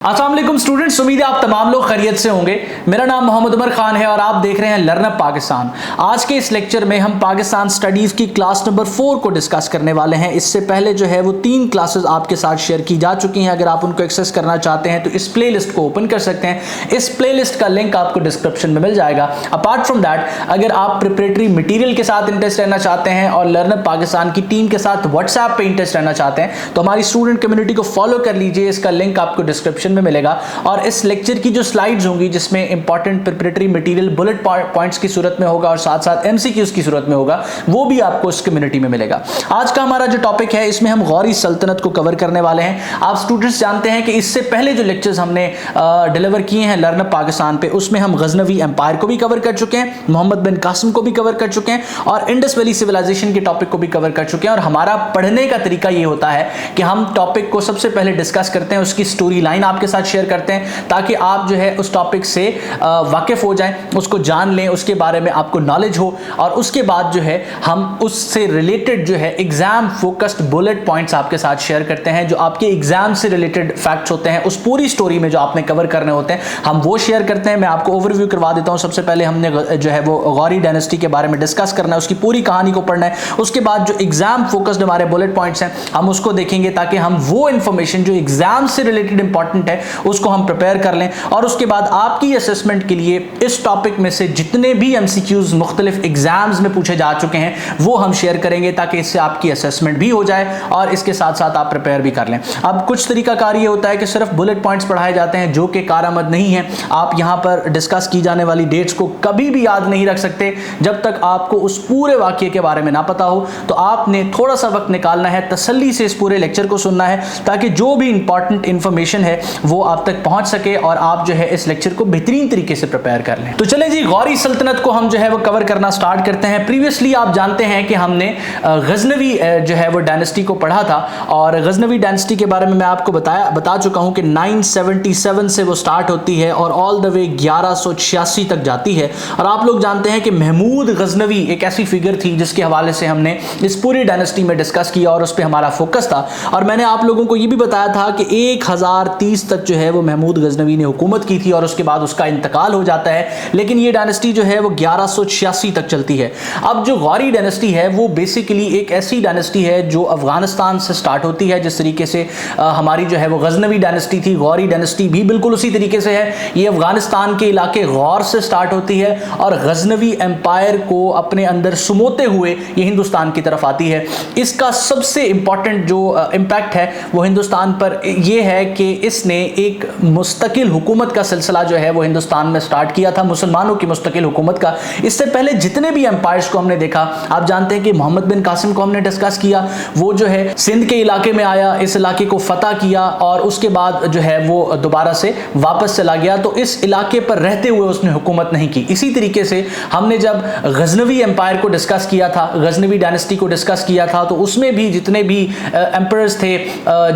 अस्सलाम वालेकुम स्टूडेंट्स, उम्मीद है आप तमाम लोग खैरियत से होंगे। मेरा नाम मोहम्मद उमर खान है और आप देख रहे हैं लर्नअप पाकिस्तान। आज के इस लेक्चर में हम पाकिस्तान स्टडीज़ की क्लास नंबर 4 को डिस्कस करने वाले हैं। इससे पहले जो है वो 3 क्लासेस आपके साथ शेयर की जा चुकी हैं। अगर आप उनको एक्सेस करना चाहते हैं तो इस प्लेलिस्ट को ओपन कर सकते हैं। इस प्लेलिस्ट का लिंक आपको डिस्क्रिप्शन में मिल जाएगा। अपार्ट फ्रॉम दैट, अगर आप प्रिपरेटरी मटीरियल के साथ इंटरेस्ट रहना चाहते हैं और लर्नअप पाकिस्तान की टीम के साथ व्हाट्सएप पे इंटरेस्ट रहना चाहते हैं तो हमारी स्टूडेंट कम्युनिटी को फॉलो कर लीजिए। इसका लिंक आपको डिस्क्रिप्शन में मिलेगा। और इस लेक्चर की जो स्लाइड्स होंगी जिसमें important preparatory material bullet points की सूरत में होगा और साथ साथ एमसीक्यूज की सूरत में होगा, वो भी आपको इस कम्युनिटी में मिलेगा। आज का हमारा जो टॉपिक है इसमें हम गौरी सल्तनत को कवर करने वाले हैं। आप स्टूडेंट्स जानते हैं कि इससे पहले जो लेक्चर्स हमने डिलीवर किए हैं लर्नअप पाकिस्तान पे, उसमें हम गजनवी एम्पायर को भी कवर कर चुके हैं, मोहम्मद बिन कासिम को भी कवर कर चुके हैं और इंडस वैली सिविलाइजेशन के टॉपिक को भी कवर कर चुके हैं। और हमारा पढ़ने का तरीका ये होता है कि हम टॉपिक को सबसे पहले डिस्कस करते हैं, उसकी स्टोरी लाइन आपके साथ शेयर करते हैं ताकि आप जो है उस टॉपिक से वाकिफ हो जाएं, उसको जान लें, उसके बारे में आपको नॉलेज हो और उसके बाद जो है हम उससे रिलेटेड जो है एग्जाम फोकस्ड बुलेट पॉइंट्स आपके साथ शेयर करते हैं। जो आपके एग्जाम से रिलेटेड फैक्ट्स होते हैं, उस पूरी स्टोरी में जो आपने कवर करने होते हैं, हम वो शेयर करते हैं। मैं आपको ओवरव्यू करवा देता हूं। सबसे पहले हमने जो है वो गौरी डायनेस्टी के बारे में डिस्कस करना है, उसकी पूरी कहानी को पढ़ना है। उसके बाद जो एग्जाम फोकस्ड हमारे बुलेट पॉइंट्स हैं हम उसको देखेंगे ताकि हम वो इंफॉर्मेशन जो एग्जाम से रिलेटेड इंपॉर्टेंट है उसको हम प्रिपेयर कर लें। और उसके बाद आपकी असेसमेंट के लिए इस टॉपिक में से जितने भी एमसीक्यूज मुख्तलिफ एग्जाम्स में पूछे जा चुके हैं वो हम शेयर करेंगे ताकि इससे आपकी असेसमेंट भी हो जाए और इसके साथ साथ आप प्रिपेयर भी कर लें। अब कुछ तरीकाकार ये होता है कि सिर्फ बुलेट पॉइंट्स पढ़ाए जाते हैं जो कि कारआमद नहीं है। आप यहां पर डिस्कस की जाने वाली डेट्स को कभी भी याद नहीं रख सकते जब तक आपको उस पूरे वाकये के बारे में ना पता हो। तो आपने थोड़ा सा वक्त निकालना है, तसल्ली से इस पूरे लेक्चर को सुनना है ताकि जो भी इंपॉर्टेंट इंफॉर्मेशन है वो आप तक पहुंच सके और आप जो है इस लेक्चर को बेहतरीन तरीके से प्रिपेयर कर लें। तो चलें जी, गौरी सल्तनत को हम जो है वो कवर करना स्टार्ट करते हैं। प्रीवियसली आप जानते हैं कि हमने गजनवी जो है वो डायनेस्टी को पढ़ा था और गजनवी डायनेस्टी के बारे में मैं आपको बता चुका हूं कि 977 से वो स्टार्ट होती है और ऑल द वे 1186 तक जाती है। और आप लोग जानते हैं कि महमूद गजनवी एक ऐसी फिगर थी जिसके हवाले से हमने इस पूरी डायनेस्टी में डिस्कस किया और उस पर हमारा फोकस था। और मैंने आप लोगों को यह भी बताया था कि 1030 तक जो है वो महमूद गजनवी ने हुकूमत की थी और उसके बाद उसका इंतकाल हो जाता है। लेकिन ये डायनेस्टी जो है वो 1186 तक चलती है। अब जो गौरी डायनेस्टी है वो बेसिकली एक ऐसी डायनेस्टी है जो अफगानिस्तान से स्टार्ट होती है। जिस तरीके से हमारी जो है वो गजनवी डायनेस्टी थी, गौरी डायनेस्टी भी बिल्कुल उसी तरीके से है। ये अफगानिस्तान के इलाके गौर से स्टार्ट होती है और गजनवी एम्पायर को अपने अंदर सुमोते हुए ये हिंदुस्तान की तरफ आती है। इसका सबसे इंपॉर्टेंट जो इम्पैक्ट है वो हिंदुस्तान पर ये है कि इसने एक मुस्तकिल हुकूमत का सिलसिला जो है वो हिंदुस्तान में स्टार्ट किया था, मुसलमानों की मुस्तकिल हुकूमत का। इससे पहले जितने भी एम्पायर्स को हमने देखा, आप जानते हैं कि मोहम्मद बिन कासिम को हमने डिस्कस किया, वो जो है सिंध के इलाके में आया, इस इलाके को फतह किया और उसके बाद जो है वो दोबारा से वापस चला गया। तो इस इलाके पर रहते हुए उसने हुकूमत नहीं की। इसी तरीके से हमने जब गजनवी एम्पायर को डिस्कस किया था, गजनवी डायनेस्टी को डिस्कस किया था, तो उसमें भी जितने भी एम्पायर्स थे,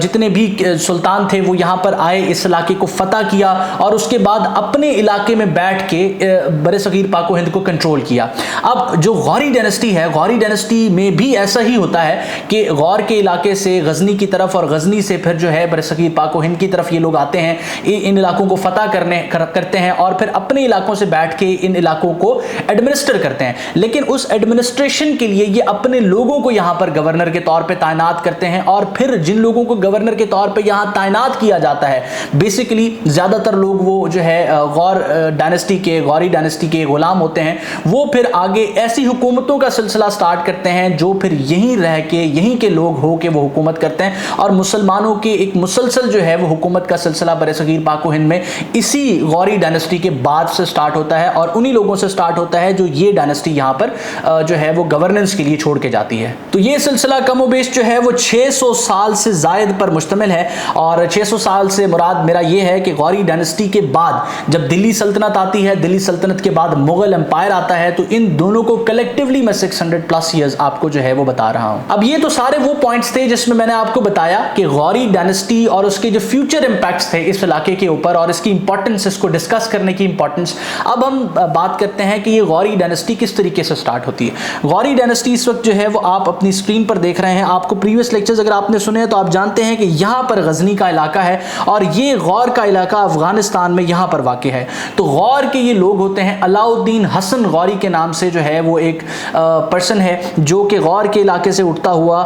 जितने भी सुल्तान थे, वो यहाँ पर आए, इस इलाके को फतह किया और उसके बाद अपने इलाके में बैठ के बड़े सगीर पाको हिंद को कंट्रोल किया। अब जो गौरी डायनेस्टी है, गौरी डायनेस्टी में भी ऐसा ही होता है कि गौर के इलाके से गजनी की तरफ और गजनी से फिर जो है बड़े सगीर पाको हिंद की तरफ ये लोग आते हैं, इन इलाकों को फतह करते हैं और फिर अपने इलाकों से बैठ के इन इलाकों को एडमिनिस्टर करते हैं। लेकिन उस एडमिनिस्ट्रेशन के लिए ये अपने लोगों को यहाँ पर गवर्नर के तौर पर तैनात करते हैं और फिर जिन लोगों को गवर्नर के तौर पर यहाँ तैनात किया जाता है, बेसिकली ज्यादातर लोग वो जो है गौर डायनेस्टी के, गौरी डायनेस्टी के गुलाम होते हैं। वो फिर आगे ऐसी हुकूमतों का सिलसिला स्टार्ट करते हैं जो फिर यहीं रह के, यहीं के लोग हो के वो हुकूमत करते हैं और मुसलमानों के एक मुसलसल जो है वो हुकूमत का सिलसिला बरसगीर पाको हिंद में इसी गौरी डायनेस्टी के बाद से स्टार्ट होता है और उन्हीं लोगों से स्टार्ट होता है जो ये डायनेस्टी यहाँ पर जो है वो गवर्नेंस के लिए छोड़ के जाती है। तो ये सिलसिला कमोबेश जो है वो 600 साल से जायद पर मुश्तमिल है और 600 साल से मुराद मेरा ये है कि गौरी डायनेस्टी के बाद जब दिल्ली सल्तनत आती है, दिल्ली सल्तनत के बाद मुगल एम्पायर आता है, तो इन दोनों को कलेक्टिवली मैं 600 प्लस ईयर्स आपको जो है वो बता रहा हूं। अब ये तो सारे वो पॉइंट्स थे जिसमें मैंने आपको बताया कि गौरी डायनेस्टी और उसके जो फ्यूचर इंपैक्ट्स थे इस इलाके के ऊपर और इसकी इंपॉर्टेंस, इसको डिस्कस करने की इंपॉर्टेंस। अब हम बात करते हैं कि ये गौरी डायनेस्टी किस तरीके से स्टार्ट होती है। गौरी डायनेस्टी इस वक्त जो है वो आप अपनी स्क्रीन पर देख रहे हैं। आपको प्रीवियस लेक्चर्स अगर आपने सुने तो आप जानते हैं कि यहां पर गजनी का इलाका है और ये गौर का इलाका अफगानिस्तान में यहाँ पर वाक़ है। तो गौर के ये लोग होते हैं, अलाउद्दीन हसन गौरी के नाम से जो है वो एक पर्सन है जो कि गौर के इलाके से उठता हुआ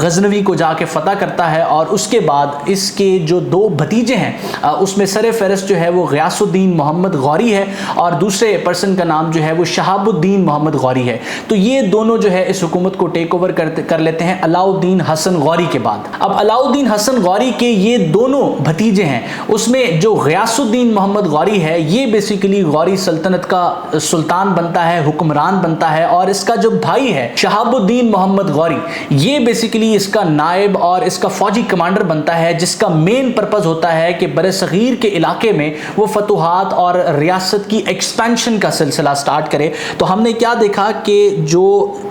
गजनवी को जाके फतह करता है, और उसके बाद इसके जो दो भतीजे हैं उसमें सर फहरिस्त जो है वो गयासुद्दीन मोहम्मद गौरी है और दूसरे पर्सन का नाम जो है वो शहाबुद्दीन मोहम्मद गौरी है। तो ये दोनों जो है इस हुकूमत को टेक ओवर कर लेते हैं अलाउद्दीन हसन गौरी के बाद। अब अलाउद्दीन हसन गौरी के ये दोनों भतीजे हैं, उसमें जो गयासुद्दीन मोहम्मद गौरी है ये बेसिकली गौरी सल्तनत का सुल्तान बनता है, हुक्मरान बनता है, और इसका जो भाई है शहाबुद्दीन मोहम्मद गौरी ये बेसिकली इसका नायब और इसका फौजी कमांडर बनता है, जिसका मेन पर्पस होता है कि बरसगीर के इलाके में वो फतुहात और रियासत की एक्सपेंशन का सिलसिला स्टार्ट करे। तो हमने क्या देखा कि जो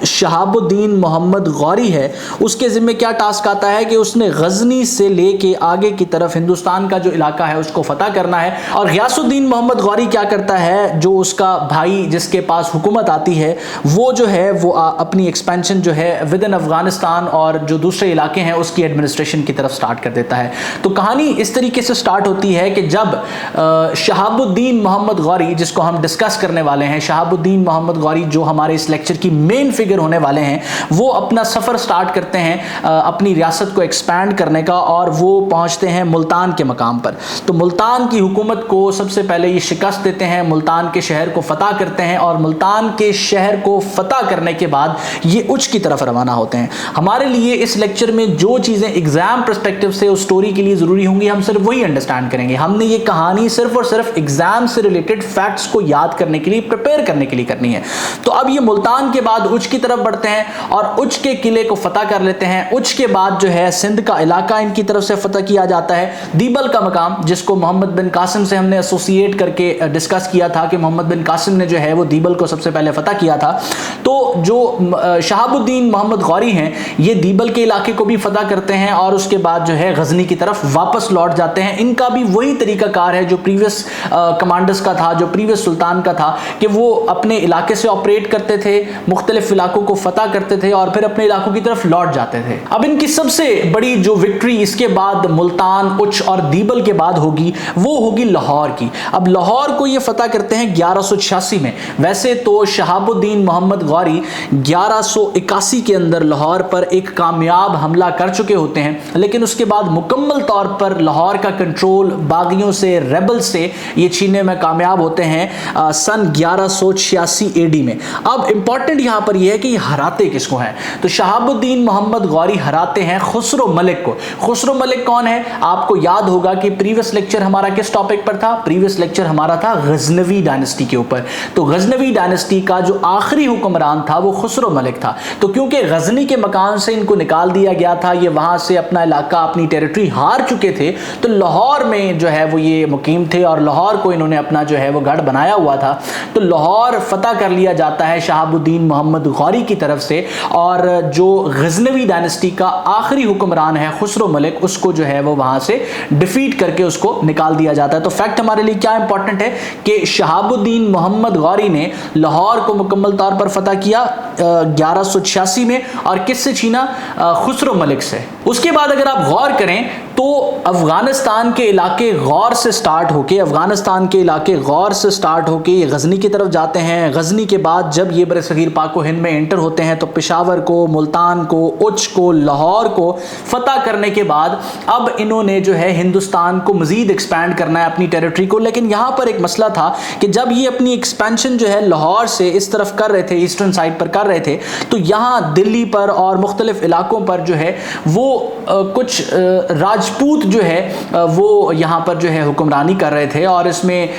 शहाबुद्दीन मोहम्मद गौरी है उसके जिम्मे क्या टास्क आता है कि उसने गजनी से लेके आगे की तरफ हिंदुस्तान का जो इलाका है उसको फतह करना है, और गयासुद्दीन मोहम्मद गौरी क्या करता है, जो उसका भाई जिसके पास हुकूमत आती है वो जो है वो अपनी एक्सपेंशन जो है विद इन अफगानिस्तान और जो दूसरे इलाके हैं उसकी एडमिनिस्ट्रेशन की तरफ स्टार्ट कर देता है। तो कहानी इस तरीके से स्टार्ट होती है कि जब शहाबुद्दीन मोहम्मद गौरी, जिसको हम डिस्कस करने वाले हैं, शहाबुद्दीन मोहम्मद गौरी जो हमारे इस लेक्चर की मेन फिगर होने वाले हैं, वो अपना सफ़र स्टार्ट करते हैं अपनी रियासत को एक्सपैंड करने का, और वो पहुंचते हैं मुल्तान के मकाम पर। तो मुल्तान की हुकूमत को सबसे पहले ये शिकस्त देते हैं, मुल्तान के शहर को फतह करते हैं, और मुल्तान के शहर को फतह करने के बाद ये उच्च की तरफ रवाना होते हैं। हमारे लिए इस लेक्चर में जो चीज़ें एग्जाम पर्सपेक्टिव से उस स्टोरी के लिए ज़रूरी होंगी हम सिर्फ वही अंडरस्टैंड करेंगे। हमने ये कहानी सिर्फ और सिर्फ एग्जाम से रिलेटेड फैक्ट्स को याद करने के लिए, प्रिपेयर करने के लिए करनी है। तो अब ये मुल्तान के बाद उच्च की तरफ बढ़ते हैं और उच्च के किले को फतह कर लेते हैं। उच्च के बाद जो है सिंध का इलाका इनकी तरफ से फतह किया जाता है। दीबल का मकाम, जिसको मोहम्मद बिन कासिम से हमने एसोसिएट करके डिस्कस किया था कि मोहम्मद बिन कासिम ने जो है वो दीबल को सबसे पहले फतह किया था। तो जो शहाबुद्दीन मोहम्मद गौरी हैं ये दीबल के इलाके को भी फतह करते हैं और उसके बाद जो है गजनी की तरफ वापस लौट जाते हैं। इनका भी वही तरीकाकार है जो प्रीवियस कमांडर्स का था, जो प्रीवियस सुल्तान का था, कि वो अपने इलाके से ऑपरेट करते थे, मुख्तलिफ इलाकों को फतह करते थे और फिर अपने इलाकों की तरफ लौट जाते थे। अब इनकी सबसे बड़ी जो विक्ट्री इसके बाद मुल्तान, उच्च और दीबल के बाद होगी वो होगी लाहौर की। अब लाहौर को ये फतह करते हैं 1186 में। वैसे तो शहाबुद्दीन मोहम्मद गौरी 1181 के अंदर लाहौर पर एक कामयाब हमला कर चुके होते हैं, लेकिन उसके बाद मुकम्मल तौर पर लाहौर का कंट्रोल बागियों से, रेबल से ये छीनने में कामयाब होते हैं सन 1186 एडी में। अब इंपॉर्टेंट यहां पर यह है कि ये हराते किसको हैं। तो शहाबुद्दीन मोहम्मद गौरी हराते हैं खुसरो मलिक को। खुसरो मलिक कौन है? आपको याद होगा कि प्रीवियस लेक्चर हमारा किस टॉपिक पर था? प्रीवियस लेक्चर हमारा था गजनवी डायनेस्टी के ऊपर। तो गजनवी डायनेस्टी का जो आखिरी हुक्मरान था वो खुसरो मलिक था। तो क्योंकि गजनी के मकान से इनको निकाल दिया गया था, ये वहां से अपना इलाका, अपनी टेरिटरी हार चुके थे, तो लाहौर में जो है वो ये मुकीम थे और लाहौर को इन्होंने अपना जो है वो गढ़ बनाया हुआ था। तो लाहौर फतह कर लिया जाता है शहाबुद्दीन मोहम्मद गौरी की तरफ से, और जो गजनवी डायनेस्टी का आखिरी हुक्मरान है खुसरो मलिक, उसको जो है वो वहां से डिफीट करके उसको निकाल दिया जाता है। तो फैक्ट हमारे लिए क्या इंपॉर्टेंट है कि शहाबुद्दीन मोहम्मद गौरी ने लाहौर को मुकम्मल तौर पर फतह किया 1186 में, और किससे छीना? खुसरो मलिक से। उसके बाद अगर आप गौर करें तो अफगानिस्तान के इलाके गौर से स्टार्ट होके ये गजनी की तरफ जाते हैं। गजनी के बाद जब ये बरसगीर पाक व हिंद में एंटर होते हैं तो पेशावर को, मुल्तान को, उच्च को, लाहौर को फतह करने के बाद अब इन्होंने जो है हिंदुस्तान को मजीद एक्सपैंड करना है अपनी टेरिटरी को। लेकिन यहाँ पर एक मसला था कि जब ये अपनी एक्सपेंशन जो है लाहौर से इस तरफ कर रहे थे, ईस्टर्न साइड पर कर रहे थे, तो यहाँ दिल्ली पर और मुख्तलिफ इलाकों पर जो है वो कुछ राजपूत जो है वो यहाँ पर जो है हुक्मरानी कर रहे थे, और इसमें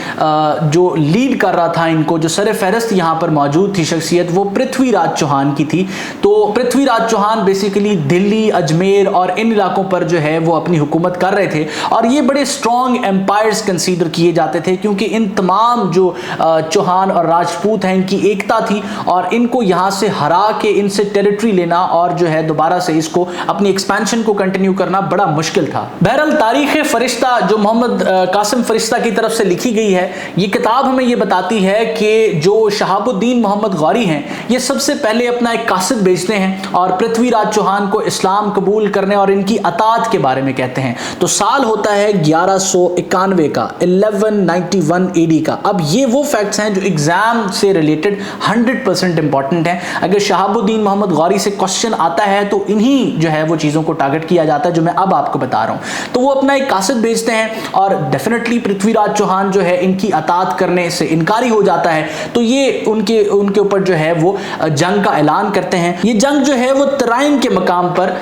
जो लीड कर रहा था इनको, जो सर फहरिस्त यहाँ पर मौजूद थी शख्सियत, वो पृथ्वीराज चौहान की थी। तो पृथ्वीराज चौहान बेसिकली दिल्ली, अजमेर और इन इलाकों पर जो है वो अपनी हुकूमत कर रहे थे, और ये बड़े स्ट्रॉन्ग एम्पायर्स कंसीडर किए जाते थे क्योंकि इन तमाम जो चौहान और राजपूत हैं इनकी एकता थी, और इनको यहाँ से हरा के इनसे टेरिटरी लेना और जो है दोबारा से इसको अपनी एक्सपेंशन को कंटिन्यू करना बड़ा मुश्किल था। बहरहाल तारीख फरिश्ता जो मोहम्मद कासिम फरिश्ता की तरफ से लिखी गई है, ये किताब हमें ये बताती है कि जो शहाबुद्दीन मोहम्मद गौरी हैं, ये सबसे पहले अपना एक कासिद भेजते हैं और पृथ्वीराज चौहान को इस्लाम कबूल करने और इनकी अतात के बारे में कहते हैं। तो साल होता है 1191 का, 1191 AD का। अब ये वो फैक्ट्स हैं जो एग्जाम से रिलेटेड 100% इंपॉर्टेंट हैं। अगर शहाबुद्दीन मोहम्मद गौरी से क्वेश्चन आता है तो इन्हीं जो है वो चीज़ों को टारगेट किया जाता है जो मैं अब आपको बता रहा हूँ। तो वो अपना एक कासिद भेजते हैं और डेफिनेटली पृथ्वीराज चौहान जो है इनकी अतात करने से इनकारी हो जाता है। तो ये उनके ऊपर जो है वो जंग का ऐलान करते हैं। ये जंग जो है वो तराइन के मकाम पर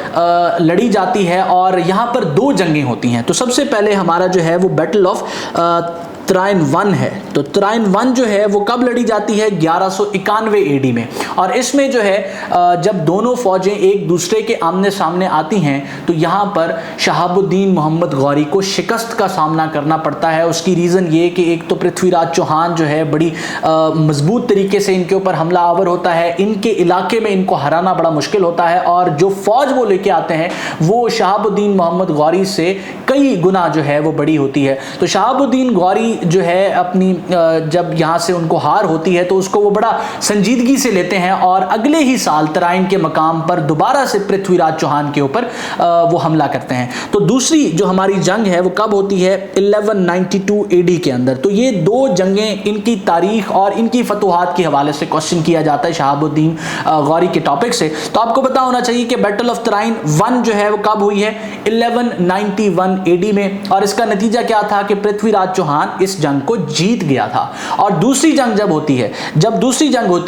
लड़ी जाती है और यहाँ पर 2 जंगें होती हैं। तो सबसे पहले हमारा जो है वो बैटल ऑफ तराइन 1 है। तो तराइन 1 जो है वो कब लड़ी जाती है? 1191 AD में। और इसमें जो है जब दोनों फौजें एक दूसरे के आमने सामने आती हैं तो यहाँ पर शहाबुद्दीन मोहम्मद गौरी को शिकस्त का सामना करना पड़ता है। उसकी रीज़न ये कि एक तो पृथ्वीराज चौहान जो है बड़ी मजबूत तरीके से इनके ऊपर हमला आवर होता है, इनके इलाके में इनको हराना बड़ा मुश्किल होता है और जो फौज वो लेके आते हैं वो शहाबुद्दीन मोहम्मद गौरी से कई गुना जो है वो बड़ी होती है। तो शहाबुद्दीन गौरी जो है अपनी जब यहाँ से उनको हार होती है तो उसको वो बड़ा संजीदगी से लेते हैं और अगले ही साल तराइन के मकाम पर दोबारा से पृथ्वीराज चौहान के ऊपर वो हमला करते हैं। तो दूसरी जो हमारी जंग है वो कब होती है? 1192 AD के अंदर। तो ये 2 जंगें, इनकी तारीख और इनकी फतुहात के हवाले से क्वेश्चन किया जाता है शहाबुद्दीन गौरी के टॉपिक से। तो आपको पता होना चाहिए कि बैटल ऑफ तराइन 1 जो है वो कब हुई है? 1191 AD में। और इसका नतीजा क्या था कि पृथ्वीराज चौहान इस जंग को जीत गया था। और दूसरी जंग जब होती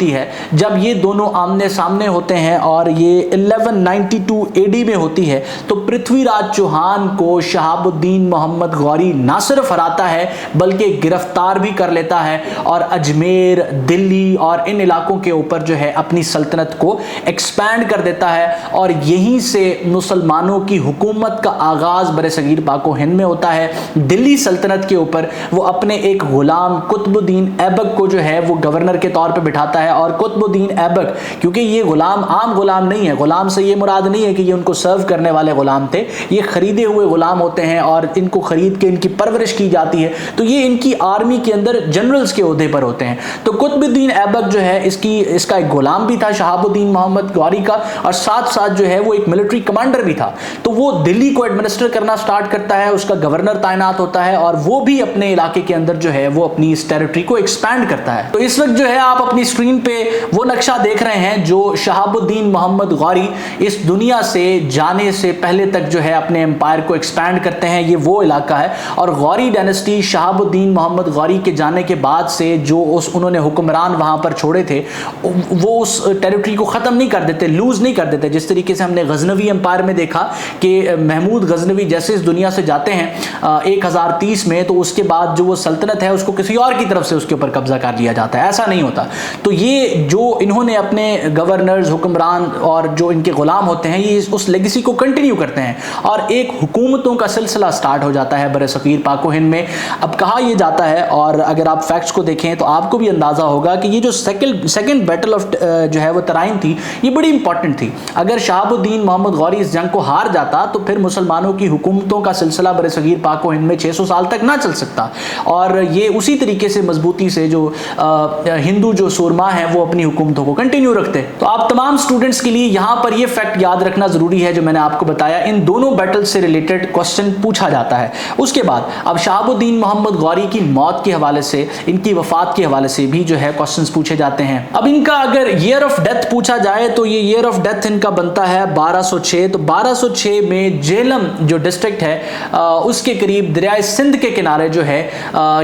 है, जब ये दोनों आमने सामने होते हैं और ये 1192 AD में होती है तो पृथ्वीराज चौहान को शहाबुद्दीन मोहम्मद गौरी ना सिर्फ हराता है बल्कि गिरफ्तार भी कर लेता है और अजमेर, दिल्ली और इन इलाकों के ऊपर जो है अपनी सल्तनत को एक्सपैंड कर देता है। और यहीं से मुसलमानों की हुकूमत का आगाज बरसगीर पाको हिंद में होता है। दिल्ली सल्तनत के ऊपर वो अपने एक गुलाम कुतुबुद्दीन ऐबक को जो है वो गवर्नर के तौर पे बिठाता है। और कुतुबुद्दीन ऐबक, क्योंकि ये गुलाम आम गुलाम नहीं है, गुलाम से ये मुराद नहीं है कि ये उनको सर्व करने वाले गुलाम थे, ये खरीदे हुए गुलाम होते हैं और इनको खरीद के इनकी परवरिश की जाती है। तो ये इनकी आर्मी के अंदर जनरल्स के ओहदे पर होते हैं। तो कुतुबुद्दीन ऐबक जो है इसका एक गुलाम भी था शहाबुद्दीन मोहम्मद गौरी का और साथ साथ जो है वो एक मिलिट्री कमांडर भी था। तो वो दिल्ली को एडमिनिस्टर करना स्टार्ट करता है, उसका गवर्नर तैनात होता है और वो भी अपने इलाके के अंदर जो है वो अपनी इस टेरिटरी को एक्सपैंड करता है। तो इस वक्त जो है आप अपनी स्क्रीन पे वो नक्शा देख रहे हैं जो शहाबुद्दीन मोहम्मद गौरी इस दुनिया से जाने से पहले तक जो है अपने एम्पायर को एक्सपैंड करते हैं। ये वो इलाका है और गौरी डायनेस्टी शहाबुद्दीन मोहम्मद गौरी के जाने के बाद से जो उन्होंने हुक्मरान वहां पर छोड़े थे वो उस टेरिटरी को खत्म नहीं कर देते, लूज नहीं कर देते। जिस तरीके से हमने गजनवी एम्पायर में देखा कि महमूद गजनवी जैसे इस दुनिया से जाते हैं 1030 में, तो उसके बाद जो वो सल्तनत है उसको किसी और की तरफ से उसके ऊपर कब्जा कर लिया जाता है, ऐसा नहीं होता। तो ये जो इन्होंने अपने गवर्नर्स, हुक्मरान और जो इनके गुलाम होते हैं ये उस लेगेसी को कंटिन्यू करते हैं और एक हुकूमतों का सिलसिला स्टार्ट हो जाता है बरसगीर पाको हिंद में। अब कहा यह जाता है और अगर आप फैक्ट्स को देखें तो आपको भी अंदाजा होगा कि ये जो सेकंड बैटल ऑफ जो है वो तराइन थी ये बड़ी इंपॉर्टेंट थी। अगर शहाबुद्दीन मोहम्मद गौरी इस जंग को हार जाता तो फिर मुसलमानों की हुकूमतों का सिलसिला बरसगीर पाको हिंद में 600 साल तक ना चल सकता और ये उसी तरीके से मजबूती से जो हिंदू जो सूरमा है वो अपनी हुकूमतों को कंटिन्यू रखते। तो आप तमाम स्टूडेंट्स के लिए यहां पर ये फैक्ट याद रखना जरूरी है जो मैंने आपको बताया, इन दोनों बैटल से रिलेटेड क्वेश्चन पूछा जाता है। उसके बाद अब शहाबुद्दीन मोहम्मद गौरी की मौत के हवाले से, इनकी वफात के हवाले से भी जो है क्वेश्चंस पूछे जाते हैं। अब इनका अगर ईयर ऑफ डेथ पूछा जाए तो ये ईयर ऑफ डेथ इनका बनता है 1206। तो 1206 में झेलम जो डिस्ट्रिक्ट है उसके करीब दरिया सिंध के किनारे जो है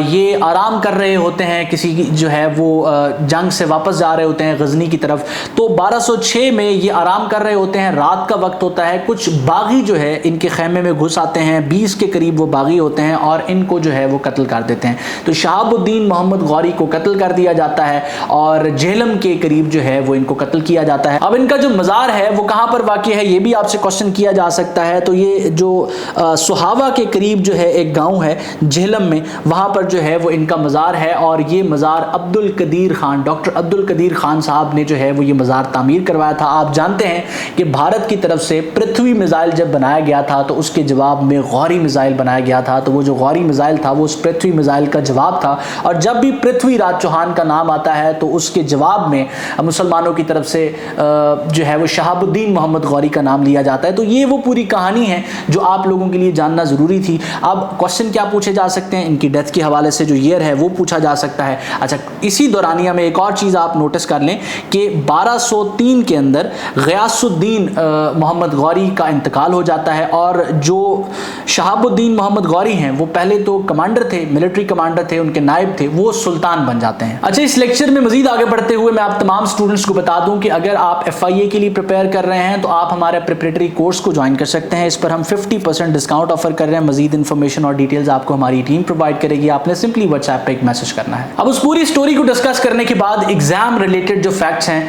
ये आराम कर रहे होते हैं, किसी जो है वो जंग से वापस जा रहे होते हैं गजनी की तरफ। तो 1206 में ये आराम कर रहे होते हैं, रात का वक्त होता है, कुछ बागी जो है इनके खैमे में घुस आते हैं, 20 के करीब वो बागी होते हैं और इनको जो है वो कत्ल कर देते हैं। तो शहाबुद्दीन मोहम्मद गौरी को कत्ल कर दिया जाता है और झेलम के करीब जो है वो इनको कत्ल किया जाता है। अब इनका जो मज़ार है वो कहाँ पर वाक़ई है ये भी आपसे क्वेश्चन किया जा सकता है। तो ये जो सुहावा के करीब जो है एक गाँव है झेलम में, वहाँ पर जो है वो इनका मज़ार है और ये मज़ार अब्दुल कदीर खान, डॉक्टर अब्दुल कदीर खान साहब ने जो है वो ये मज़ार तामीर करवाया था। आप जानते हैं कि भारत की तरफ से पृथ्वी मिसाइल जब बनाया गया था तो उसके जवाब में गौरी मिसाइल बनाया गया था, तो वो जो गौरी मिसाइल था वो उस पृथ्वी मिसाइल का जवाब था। और जब भी पृथ्वीराज चौहान का नाम आता है तो उसके जवाब में मुसलमानों की तरफ से जो है वो शहाबुद्दीन मोहम्मद गौरी का नाम लिया जाता है। तो ये वो पूरी कहानी है जो आप लोगों के लिए जानना ज़रूरी थी। अब क्वेश्चन क्या पूछे जा सकते हैं, इनकी डेथ के हवाले से जो ईयर है वो पूछा जा सकता है। अच्छा, इसी दौरानिया में एक और चीज़ आप नोटिस कर लें कि 1203 के अंदर गयासुद्दीन मोहम्मद गौरी का इंतकाल हो जाता है और जो शहाबुद्दीन मोहम्मद गौरी हैं वो पहले तो कमांडर थे, मिलिट्री कमांडर थे, उनके नायब थे, वो सुल्तान बन जाते हैं। अच्छा, इस लेक्चर में मजीद आगे बढ़ते हुए मैं आप तमाम स्टूडेंट्स को बता दूं कि अगर आप FIA के लिए प्रिपेयर कर रहे हैं तो आप हमारे प्रिपरेटरी कोर्स को ज्वाइन कर सकते हैं। इस पर हम 50% डिस्काउंट ऑफर कर रहे हैं। मजीद इन्फॉर्मेशन और डिटेल्स आपको हमारी टीम प्रोवाइड करेगी। आपने सिंपली व्हाट्सएप पे एक मैसेज करना है। अब उस पूरी स्टोरी को डिस्कस करने के बाद एग्जाम रिलेटेड जो फैक्ट्स हैं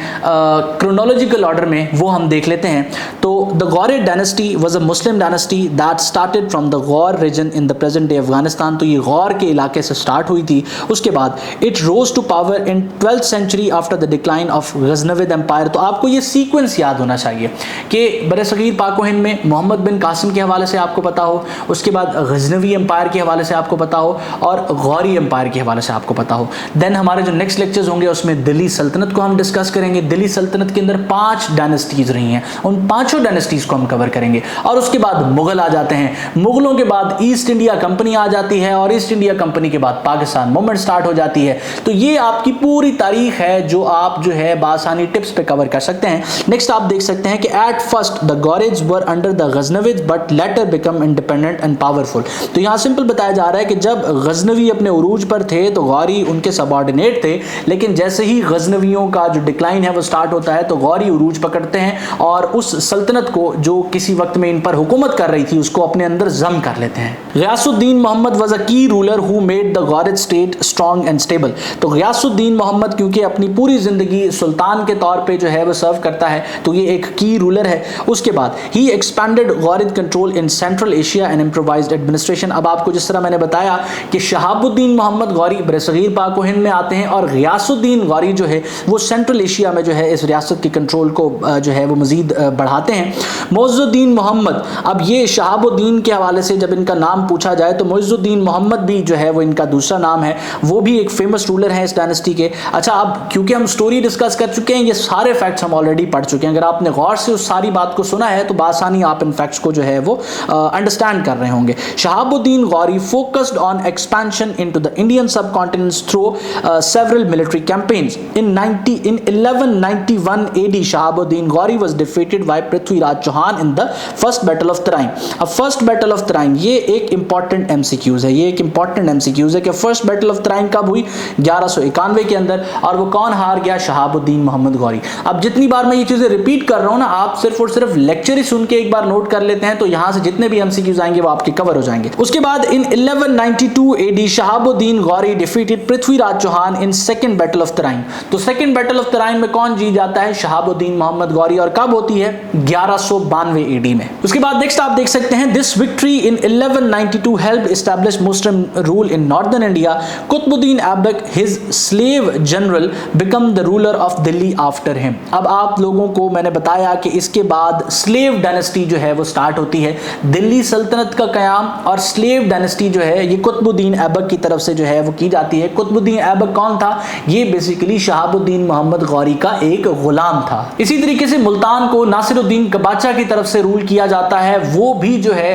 क्रोनोलॉजिकल ऑर्डर में वो हम देख लेते हैं। तो the Ghurid dynasty was a Muslim dynasty that started from the Ghor region in the present day Afghanistan. तो ये गौर के इलाके से स्टार्ट हुई थी। उसके बाद it rose to power in 12th century after the decline of Ghaznavid empire. तो आपको ये सीक्वेंस याद होना चाहिए कि बरसगीर पाक हिंद में मोहम्मद बिन कासिम के हवाले से आपको पता हो, उसके बाद गजनवी एम्पायर के हवाले से आपको पता हो और गौरी एम्पायर के हवाले से आपको पता हो। देन हमारे जो नेक्स्ट लेक्चर्स होंगे उसमें दिल्ली सल्तनत को हम डिस्कस करेंगे। दिल्ली सल्तनत के अंदर 5 डायनेस्टीज रही हैं, उन 5 डायनेस्टीज को हम कवर करेंगे। और उसके बाद मुगल आ जाते हैं, मुगलों के बाद ईस्ट इंडिया कंपनी आ जाती है और ईस्ट इंडिया कंपनी के बाद पाकिस्तान मूवमेंट स्टार्ट हो जाती है। तो ये आपकी पूरी तारीख है जो आप जो है बासानी टिप्स पे कवर कर सकते हैं। नेक्स्ट आप देख सकते हैं कि at first the Ghurids were under the Ghaznavid but later become independent and powerful. तो यहाँ सिंपल बताया जा रहा है कि जब गजनवी अपने उरूज पर थे तो गौरी उनके सबऑर्डिनेट थे, लेकिन जैसे ही गजनवियों का जो डिक्लाइन है वो स्टार्ट होता है तो गौरी उरूज पकड़ते हैं और उस सल्तनत को जो किसी वक्त में इन पर हुकूमत कर रही थी उसको अपने अंदर जम कर लेते हैं। Ghiyasuddin Mohammad was a key ruler who made the Ghurid state strong and stable. तो गयासुद्दीन मोहम्मद क्योंकि अपनी पूरी जिंदगी सुल्तान के तौर पे जो है वो सर्व करता है तो ये एक की रूलर है। उसके बाद he expanded Ghurid control in central Asia and improvised administration. अब आपको जिस तरह मैंने बताया कि शहाबुद्दीन मोहम्मद गौरी बरसगीर पाक हिंद में आते हैं और गयासुद्दीन गौरी जो है वो सेंट्रल एशिया में जो है इस रियासत की कंट्रोल को जो है वो मजीद बढ़ाते हैं। मोइजुद्दीन मोहम्मद, अब ये शहाबुद्दीन के हवाले से जब इनका नाम पूछा जाए तो मोइजुद्दीन मोहम्मद भी जो है वो इनका दूसरा नाम है, वो भी एक फेमस रूलर है इस डायनेस्टी के। अच्छा, अब क्योंकि हम स्टोरी डिस्कस कर चुके हैं, ये सारे फैक्ट्स हम ऑलरेडी पढ़ चुके हैं। अगर आपने गौर से उस सारी बात को सुना है तो बासानी आप इन फैक्ट्स को जो है वो अंडरस्टैंड कर रहे होंगे। Shahabuddin Ghori focused on expansion into the Indian subcontinent through several military campaigns. In 1191 AD Shahabuddin Ghori was defeated by Prithviraj Chauhan in the first battle of Tarain. अब फर्स्ट बैटल ऑफ तराइन ये एक इंपॉर्टेंट MCQs है, ये एक इंपॉर्टेंट MCQs है कि फर्स्ट बैटल ऑफ तराइन कब हुई? 1191 के अंदर। और वो कौन हार गया? शहाबुद्दीन मोहम्मद गौरी। अब जितनी बार मैं ये चीजें रिपीट कर रहा हूं ना, आप सिर्फ और सिर्फ लेक्चर ही सुन के एक बार नोट कर लेते हैं तो यहां से जितने भी MCQs आएंगे वो आपके कवर हो जाएंगे। उसके बाद in 1192 AD Shahabuddin Ghori defeated Prithviraj Chauhan in second battle of Tarain. तो सेकंड बैटल ऑफ तराइन में कौन जीत जाता है? शहाबुद्दीन मोहम्मद गौरी। और कब होती है? 1192 AD में। उसके बाद नेक्स्ट आप देख सकते हैं this victory in 1192 help establish Muslim rule in northern India. Qutbuddin Aibak his slave general become the ruler of Delhi after him. अब आप लोगों को मैंने बताया कि इसके बाद स्लेव डायनेस्टी जो है वो स्टार्ट होती है, दिल्ली सल्तनत का कयाम और स्लेव डायनेस्टी जो है ये कुतुबुद्दीन ऐबक की तरफ से जो है वो की जाती है। कुतुबुद्दीन ऐबक कौन था? ये बेसिकली शहाबुद्दीन मोहम्मद गौरी का एक गुलाम था। इसी तरीके से मुल्तान को नासिरुद्दीन कबाचा की तरफ से रूल किया जाता है, वो भी जो है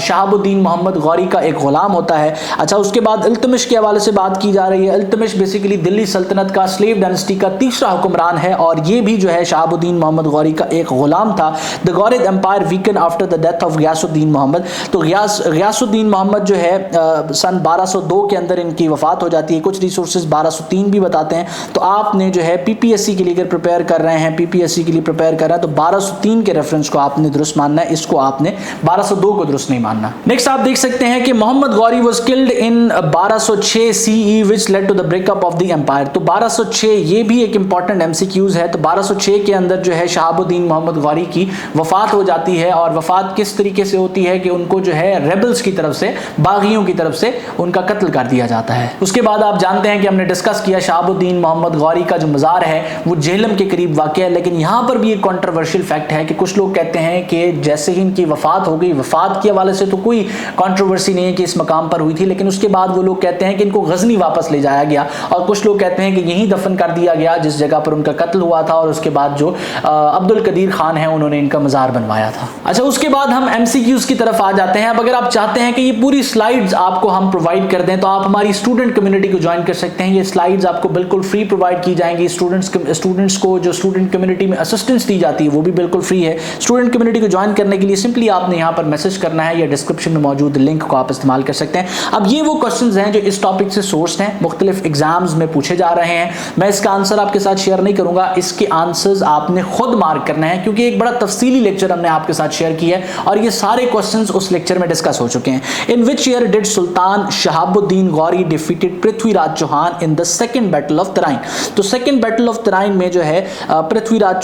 शहाबुद्दीन मोहम्मद गौरी का एक गुलाम होता है। अच्छा, उसके बाद इल्तुतमिश के हवाले से बात की जा रही है। इल्तुतमिश बेसिकली दिल्ली सल्तनत का स्लेव डायनेस्टी का तीसरा हुक्मरान है और ये भी जो है शहाबुद्दीन मोहम्मद गौरी का एक गुलाम था। The Ghurid empire weaken after the death of Ghiyasuddin Mohammad. तो गयासुद्दीन मोहम्मद जो है सन 1202 के अंदर इनकी वफात हो जाती है। कुछ रिसोर्सेज 1203 भी बताते हैं। तो आपने जो है PPSC के लिए अगर प्रिपेयर कर रहे हैं, PPSC के लिए प्रिपेयर कर रहे हैं तो 1203 के रेफरेंस को आपने दुरुस्त मानना है, इसको आपने 1202 को दुरुस्त नहीं मानना। नेक्स्ट आप देख सकते हैं कि Mohammad Ghori was killed in 1206 CE which led to the breakup of the empire. तो 1206 ये भी एक इंपॉर्टेंट MCQs है। तो 1206 के अंदर जो है शहाबुद्दीन मोहम्मद गौरी की वफात हो जाती है और वफात किस तरीके से होती है कि उनको जो है रेबल्स की तरफ से, बागियों की तरफ से उनका कत्ल कर दिया जाता है। उसके बाद आप जानते हैं कि हमने डिस्कस किया शहाबुद्दीन मोहम्मद गौरी का जो मज़ार है वो जेहलम के करीब वाक़ है, लेकिन यहाँ पर भी एक कंट्रोवर्शियल फैक्ट है कि कुछ लोग कहते हैं कि जैसे ही इनकी वफ़ात हो गई, वफ़ात के हवाले से तो कोई कंट्रोवर्सी नहीं है कि इस मकाम पर हुई थी, लेकिन उसके बाद वो लोग कहते हैं कि इनको गजनी वापस ले जाया गया और कुछ लोग कहते हैं कि यहीं दफन कर दिया गया जिस जगह पर उनका कत्ल हुआ था, और उसके बाद जो अब्दुल कदीर खान है उन्होंने इनका मज़ार बनवाया था। अच्छा, उसके बाद हम MCQs की तरफ आ जाते हैं। अब अगर आप चाहते हैं कि ये पूरी स्लाइड्स आपको हम प्रोवाइड कर दें तो आप हमारी स्टूडेंट कम्युनिटी को ज्वाइन कर सकते हैं। ये स्लाइड्स आपको बिल्कुल फ्री प्रोवाइड की जाएंगी। स्टूडेंट्स को जो स्टूडेंट कम्युनिटी में असिस्टेंस दी जाती है वो भी बिल्कुल फ्री है। स्टूडेंट कम्युनिटी को ज्वाइन करने के लिए सिंपली आपने यहाँ पर मैसेज करना है या डिस्क्रिप्शन में मौजूद लिंक को आप इस्तेमाल कर सकते हैं। अब ये वो क्वेश्चंस हैं जो इस टॉपिक से सोर्स्ड हैं, मुख्तलिफ एग्जाम्स में पूछे जा रहे हैं। मैं इसका आंसर आपके साथ शेयर नहीं करूंगा, इसके आंसर्स आपने खुद मार्क करना है क्योंकि एक बड़ा तफसीली लेक्चर हमने आपके साथ शेयर किया है और ये सारे क्वेश्चंस उस लेक्चर में डिस्कस हो चुके हैं। In which year did sultan Shahabuddin Ghori defeated Prithviraj Chauhan in the second battle of Tarain. तो सेकंड बैटल ऑफ तराइन में जो है पृथ्वीराज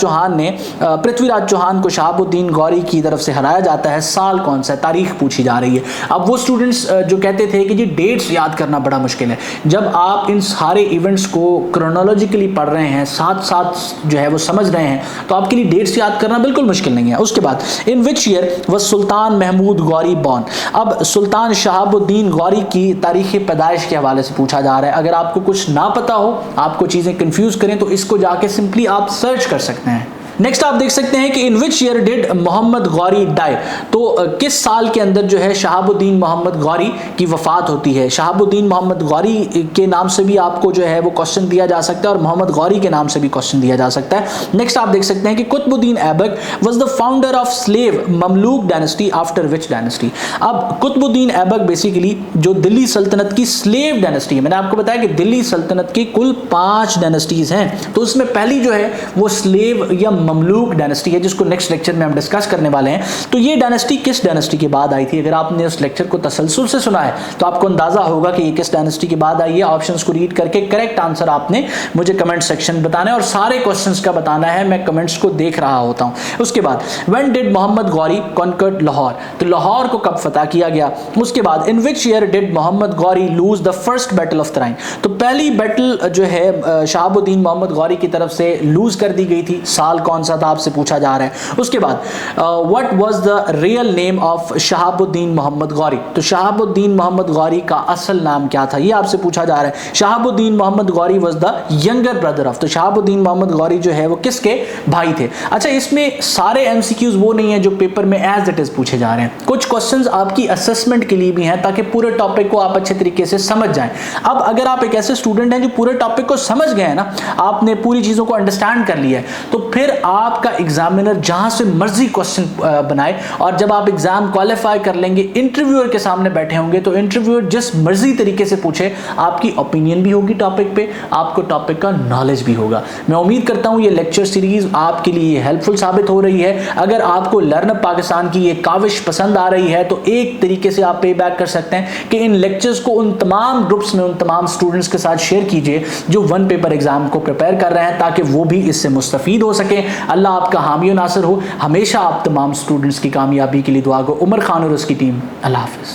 चौहान को शहाबुद्दीन गौरी की तरफ से हराया जाता है। साल कौन सा है, तारीख पूछी जा रही है। अब वो स्टूडेंट्स जो कहते थे कि जी डेट्स याद करना बड़ा मुश्किल है, जब आप इन सारे इवेंट्स को क्रोनोलॉजिकली पढ़ रहे हैं, साथ साथ जो है वो समझ रहे हैं, तो आपके लिए डेट्स याद करना बिल्कुल मुश्किल नहीं है। उसके बाद इन विच ईयर वह सुल्तान महमूद गौरी बॉर्न। अब सुल्तान शहाबुद्दीन गौरी की तारीख पैदाइश के हवाले से पूछा जा रहा है। अगर आपको कुछ ना पता हो, आपको चीजें कंफ्यूज करें, तो इसको जाके सिंपली आप सर्च कर सकते हैं। नेक्स्ट आप देख सकते हैं कि in which year did Mohammad Ghori die. तो किस साल के अंदर जो है शहाबुद्दीन मोहम्मद गौरी की वफात होती है। शहाबुद्दीन मोहम्मद गौरी के नाम से भी आपको जो है वो क्वेश्चन दिया जा सकता है और मोहम्मद गौरी के नाम से भी क्वेश्चन दिया जा सकता है। नेक्स्ट आप देख सकते हैं कि Qutbuddin Aibak was the founder of slave Mamluk dynasty after which dynasty. अब कुतुबुद्दीन ऐबक बेसिकली जो दिल्ली सल्तनत की स्लेव डायनेस्टी है, मैंने आपको बताया कि दिल्ली सल्तनत की कुल 5 डायनेस्टीज हैं, तो उसमें पहली जो है वो स्लेव या ममलूक डायनेस्टी है, जिसको नेक्स्ट लेक्चर में हम डिस्कस करने वाले हैं। तो ये डायनेस्टी किस डायनेस्टी के बाद आई थी? अगर आपने उस लेक्चर को तसलसल से सुना है तो आपको अंदाजा होगा कि ये किस डायनेस्टी के बाद आई है। ऑप्शंस को रीड करके करेक्ट आंसर आपने मुझे कमेंट सेक्शन में बताना है और सारे क्वेश्चंस का बताना है, मैं कमेंट्स को देख रहा होता हूं। उसके बाद when did Mohammad Ghori conquered Lahore, तो लाहौर को कब फतह किया गया। उसके बाद in which year did Mohammad Ghori lose the first battle of Tarain, तो पहली बैटल जो है शहाबुद्दीन मोहम्मद गौरी की तरफ से लूज कर दी गई थी, साल कौन सा था आपसे पूछा जा रहा है। उसके बाद what was the real name of Shahabuddin Mohammad Ghori, तो शहाबुद्दीन मोहम्मद गौरी का असल नाम क्या था, ये आपसे पूछा जा रहा है। Shahabuddin Mohammad Ghori was the younger brother of, तो शहाबुद्दीन मोहम्मद गौरी जो है वो किसके भाई थे। अच्छा, इसमें सारे MCQs वो नहीं है जो पेपर में एज इट इज पूछे जा रहे हैं, कुछ क्वेश्चंस आपकी असेसमेंट के लिए भी हैं ताकि पूरे टॉपिक को आप अच्छे तरीके से समझ जाएं। अब अगर आप एक ऐसे स्टूडेंट हैं जो पूरे टॉपिक को समझ गए हैं ना, आपने पूरी चीजों को अंडरस्टैंड कर लिया है, तो फिर आपका एग्जामिनर जहां से मर्जी क्वेश्चन बनाए और जब आप एग्जाम क्वालिफाई कर लेंगे, इंटरव्यूअर के सामने बैठे होंगे, तो इंटरव्यूअर जिस मर्जी तरीके से पूछे, आपकी ओपिनियन भी होगी टॉपिक पे, आपको टॉपिक का नॉलेज भी होगा। मैं उम्मीद करता हूं ये लेक्चर सीरीज आपके लिए हेल्पफुल साबित हो रही है। अगर आपको लर्न अप पाकिस्तान की ये काविश पसंद आ रही है तो एक तरीके से आप पे बैक कर सकते हैं कि इन लेक्चर्स को उन तमाम ग्रुप्स में, उन तमाम स्टूडेंट्स के साथ शेयर कीजिए जो 1 पेपर एग्जाम को प्रिपेयर कर रहे हैं, ताकि वो भी इससे मुस्तफीद हो सके। अल्लाह आपका हामी और नासिर हो। हमेशा आप तमाम स्टूडेंट्स की कामयाबी के लिए दुआ गो। उमर खान और उसकी टीम। अल्लाह हाफिज़।